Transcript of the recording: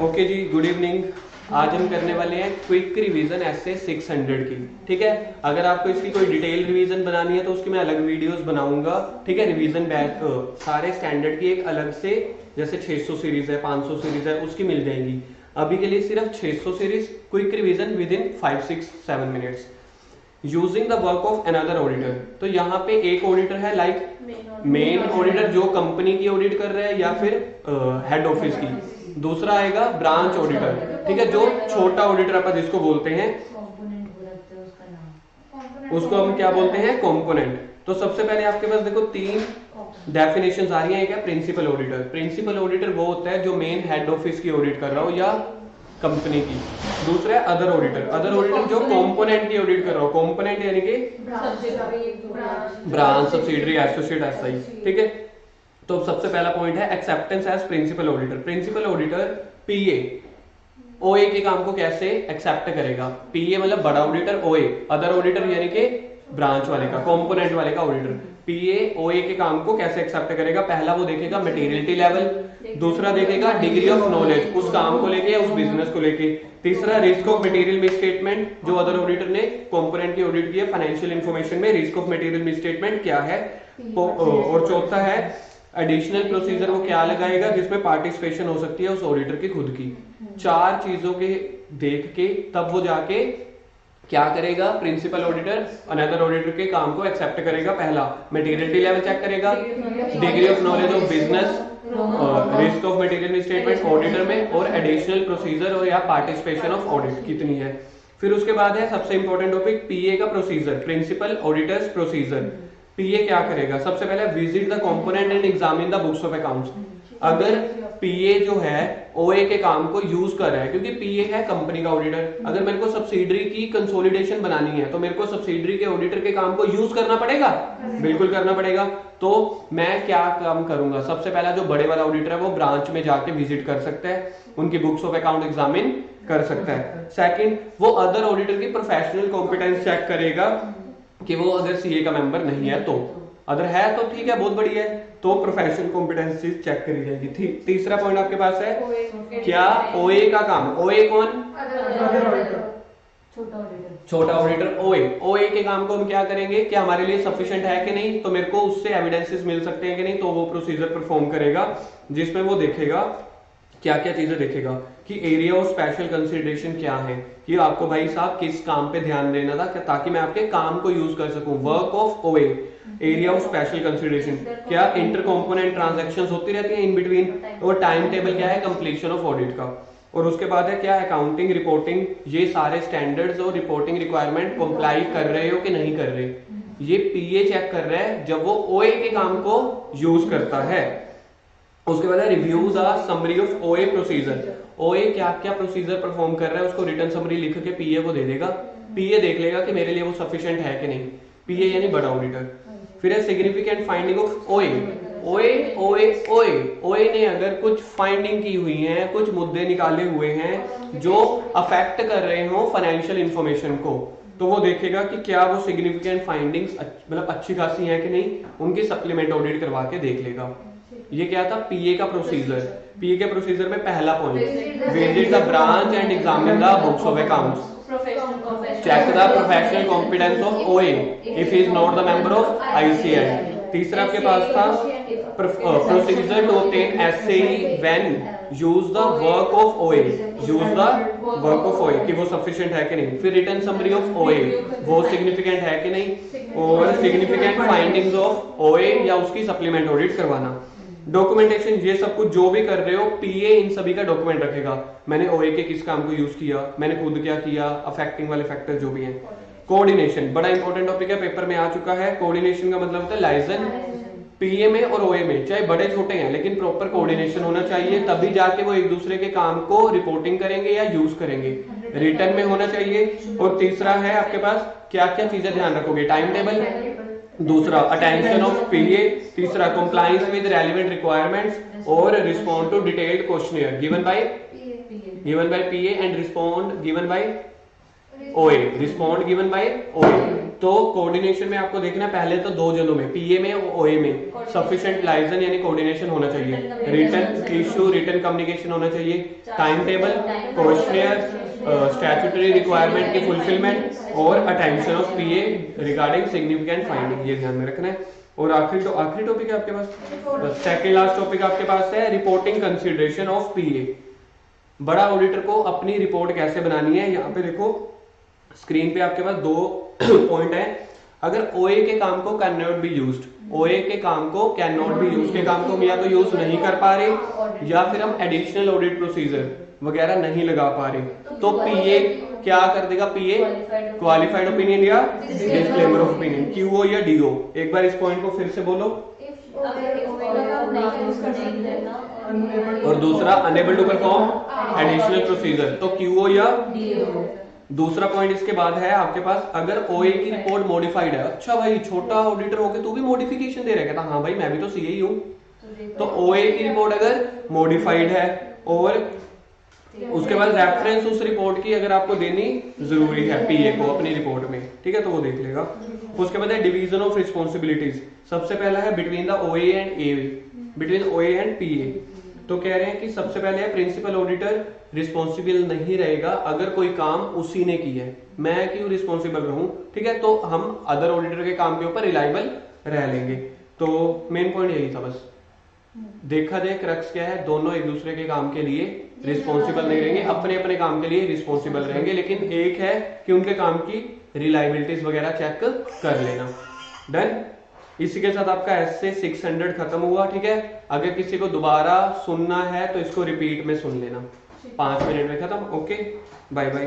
Okay जी, good evening. आज हम करने वाले हैं क्विक रिवीजन एसए 600 की। ठीक है, अगर आपको इसकी कोई डिटेल रिवीजन बनानी है तो उसकी मैं अलग वीडियोस बनाऊंगा। ठीक है, रिवीजन बैच सारे स्टैंडर्ड की एक अलग से, जैसे 600 सीरीज है, 500 सीरीज है, उसकी मिल जाएगी। अभी के लिए सिर्फ 600 series quick revision with in 5-6-7 minutes using the work of another auditor. तो यहाँ पे एक ऑडिटर है लाइक मेन ऑडिटर जो कंपनी की ऑडिट कर रहा है या फिर हेड ऑफिस की। दूसरा आएगा ब्रांच ऑडिटर, ठीक है, जो छोटा ऑडिटर अपन जिसको बोलते हैं उसको हम क्या बोलते हैं, कॉम्पोनेंट। तो सबसे पहले आपके पास देखो तीन डेफिनेशन आ रही है। एक है प्रिंसिपल ऑडिटर। प्रिंसिपल ऑडिटर वो होता है जो मेन हेड ऑफिस की ऑडिट कर रहा हो या कंपनी की। दूसरा है अदर ऑडिटर। अदर ऑडिटर जो कंपोनेंट की ऑडिट कर रहा हो। कंपोनेंट यानी कि ब्रांच, सब्सिडरी, एसोसिएट, एसआई। ठीक है, तो सबसे पहला पॉइंट है acceptance as principal auditor. Principal auditor PA OA के काम को कैसे एक्सेप्ट करेगा। पीए मतलब बड़ा ऑडिटर, ओए अदर ऑडिटर यानी कि ब्रांच वाले का, कंपोनेंट वाले का ऑडिटर। पीए ओए के काम को कैसे एक्सेप्ट करेगा। पहला वो देखेगा मटेरियलिटी लेवल, दूसरा देखेगा डिग्री ऑफ नॉलेज उस काम को लेके या उस बिजनेस को लेके, तीसरा रिस्क ऑफ मटेरियल मिसस्टेटमेंट जो अदर ऑडिटर ने कंपोनेंट की ऑडिट की है, फाइनेंशियल इंफॉर्मेशन में रिस्क ऑफ मटेरियल मिसस्टेटमेंट क्या है। और चौथा है एडिशनल प्रोसीजर, वो क्या लगाएगा जिसमें पार्टिसिपेशन हो सकती है उस ऑडिटर की खुद की। चार चीजों के देख के तब वो जाके क्या करेगा, प्रिंसिपल ऑडिटर अनदर ऑडिटर के काम को एक्सेप्ट करेगा। पहला मटेरियलिटी लेवल चेक करेगा, degree of knowledge of business, risk of material statement auditor में, और एडिशनल प्रोसीजर और या पार्टिसिपेशन ऑफ ऑडिट कितनी है। फिर उसके बाद है सबसे इंपॉर्टेंट टॉपिक पीए का प्रोसीजर, प्रिंसिपल ऑडिटर्स प्रोसीजर। पीए क्या करेगा, सबसे पहले visit the component and examine the books of accounts. अगर पीए जो है ओए के काम को यूज कर रहा है, क्योंकि पीए है कंपनी का ऑडिटर, अगर मेरे को सब्सिडरी की कंसोलिडेशन बनानी है तो मेरे को सब्सिडरी के ऑडिटर के काम को यूज करना पड़ेगा, बिल्कुल करना पड़ेगा। तो मैं क्या काम करूंगा, सबसे पहला जो बड़े वाला ऑडिटर है वो ब्रांच में जाके विजिट कर सकता है, उनकी बुक्स ऑफ अकाउंट एग्जामिन कर सकता है। सेकंड, वो अदर ऑडिटर की प्रोफेशनल कॉम्पिटेंस चेक करेगा कि वो अगर सीए का मेंबर नहीं है तो, अगर है तो ठीक है, बहुत बढ़िया है, तो प्रोफेशनल कॉम्पिटेंसी चेक करी जाएगी। तीसरा पॉइंट आपके पास है क्या, ओए का काम। ओए कौन, छोटा ऑडिटर ओए। ओए के काम को हम क्या करेंगे कि हमारे लिए सफिशिएंट है कि नहीं, तो मेरे को उससे एविडेंसेस मिल सकते हैं कि नहीं, तो वो प्रोसीजर परफॉर्म करेगा जिसमें वो देखेगा क्या क्या चीजें देखेगा कि एरिया ऑफ स्पेशल कंसिडरेशन क्या है, कि आपको भाई साहब किस काम पे ध्यान देना था ताकि मैं आपके काम को यूज कर सकूं। वर्क ऑफ ओए, एरिया ऑफ स्पेशल कंसिडरेशन क्या, इंटर कंपोनेंट ट्रांजैक्शंस होती रहती है इन बिटवीन, और टाइम टेबल क्या है कंप्लीशन ऑफ ऑडिट का। और उसके बाद है क्या, अकाउंटिंग रिपोर्टिंग, ये सारे स्टैंडर्ड्स और रिपोर्टिंग रिक्वायरमेंट कंप्लाई कर रहे हो कि नहीं कर रहे, ये पीए चेक कर रहा है जब वो ओए के काम को यूज करता है। उसके बाद रिव्यू द समरी ऑफ ओए प्रोसीजर। ओए क्या क्या प्रोसीजर परफॉर्म कर रहा है उसको रिटर्न समरी लिख के पीए को दे देगा। पीए देख लेगा कि मेरे लिए वो सफिशिएंट है कि नहीं, पीए यानी बड़ा ऑडिटर। फिर है सिग्निफिकेंट फाइंडिंग ऑफ ओए। ओए ओए ओए ओए ने अगर कुछ फाइंडिंग की हुई है, कुछ मुद्दे निकाले हुए हैं जो अफेक्ट कर रहे हो फाइनेंशियल इंफॉर्मेशन को, तो वो देखेगा कि क्या वो सिग्निफिकेंट फाइंडिंग्स मतलब अच्छी खासी है कि नहीं, उनकी सप्लीमेंट ऑडिट करवा के देख लेगा। ये क्या था, पीए का प्रोसीजर। पीए के प्रोसीजर में पहला point, visit the branch and examine the books of accounts, check the professional competence of OA if he is not the member of ICI। तीसरा आपके पास था procedure to obtain SAE when use the work of OA, use the work of OA कि वो sufficient है कि नहीं। फिर रिटर्न समरी ऑफ OA, वो significant है कि नहीं, और significant findings of OA या उसकी सप्लीमेंट ऑडिट करवाना। डॉक्यूमेंटेशन, ये सब कुछ जो भी कर रहे हो पीए इन सभी का डॉक्यूमेंट रखेगा, मैंने ओए के किस काम को यूज किया, मैंने खुद क्या किया, अफेक्टिंग वाले फैक्टर जो भी हैं। कोऑर्डिनेशन बड़ा इंपॉर्टेंट टॉपिक है, पेपर में आ चुका है। कोऑर्डिनेशन का मतलब होता है लाइजन, पीए में और ओए में चाहे बड़े छोटे हैं लेकिन प्रॉपर कोऑर्डिनेशन होना चाहिए, तभी जाके वो एक दूसरे के काम को रिपोर्टिंग करेंगे या यूज करेंगे। रिटर्न में होना चाहिए। और तीसरा है आपके पास क्या क्या चीजें ध्यान रखोगे, टाइम टेबल, दूसरा अटेंशन ऑफ पीए, तीसरा कंप्लायंस विद रेलेवेंट रिक्वायरमेंट्स, और respond to detailed questionnaire given by PA and respond given by OA, respond given by OA. तो कोऑर्डिनेशन में आपको देखना है पहले तो दो जनों में, पीए में और ओए में सफिशिएंट लाइजन यानी कोऑर्डिनेशन होना चाहिए, रिटन इशू रिटन कम्युनिकेशन होना चाहिए, time table, questionnaire, statutory requirement की फुलफिलमेंट और attention of PA regarding significant finding, ये ध्यान में रखना है। और आखिरी टॉपिक है आपके पास, सेकंड लास्ट टॉपिक आपके पास है रिपोर्टिंग कंसीडरेशन ऑफ पीए। बड़ा ऑडिटर को अपनी रिपोर्ट कैसे बनानी है, यहाँ पे देखो स्क्रीन पे आपके पास दो पॉइंट है। अगर ओए के काम को कैन नॉट बी यूज्ड, ओए के काम को कैन नॉट बी यूज के काम को हम या तो यूज नहीं कर पा रहे या फिर हम एडिशनल ऑडिट प्रोसीजर वगैरह नहीं लगा पा रहे, तो पीए क्या कर देगा, पीए क्वालिफाइड ओपिनियन या डिस्क्लेमर ऑफ ओपिनियन, क्यूओ या डीओ। एक बार इस पॉइंट को फिर से बोलो। और दूसरा enable to perform additional procedure, तो क्यूओ या डीओ। दूसरा पॉइंट इसके बाद है आपके पास, अगर ओए की रिपोर्ट मॉडिफाइड है, अच्छा भाई छोटा ऑडिटर होके तू भी मॉडिफिकेशन दे रहा है, कहता हाँ भाई मैं भी तो सीए ही हूं, तो ओए की रिपोर्ट अगर मॉडिफाइड है और उसके बाद रेफरेंस उस रिपोर्ट की अगर आपको देनी जरूरी है पीए को अपनी रिपोर्ट में, ठीक है, तो वो देख लेगा। उसके बाद है डिवीजन ऑफ रिस्पॉन्सिबिलिटीज, सबसे पहला है बिटवीन द ओए एंड ए, बिटवीन ओए एंड पीए। तो कह रहे हैं कि सबसे पहले है प्रिंसिपल ऑडिटर रिस्पॉन्सिबल नहीं रहेगा अगर कोई काम उसी ने किया है, मैं क्यों रिस्पॉन्सिबल रहूं, ठीक है, तो हम अदर ऑडिटर के काम के ऊपर रिलायबल रह लेंगे। तो मेन पॉइंट यही था बस, देखा जाए क्रक्स क्या है, दोनों एक दूसरे के काम के लिए रिस्पॉन्सिबल नहीं रहेंगे, अपने अपने काम के लिए रिस्पॉन्सिबल रहेंगे, लेकिन एक है कि उनके काम की रिलायबिलिटीज वगैरह चेक कर लेना। डन। इसी के साथ आपका एसए 600 खत्म हुआ, ठीक है। अगर किसी को दोबारा सुनना है तो इसको रिपीट में सुन लेना, 5 मिनट में खत्म। Okay, bye bye.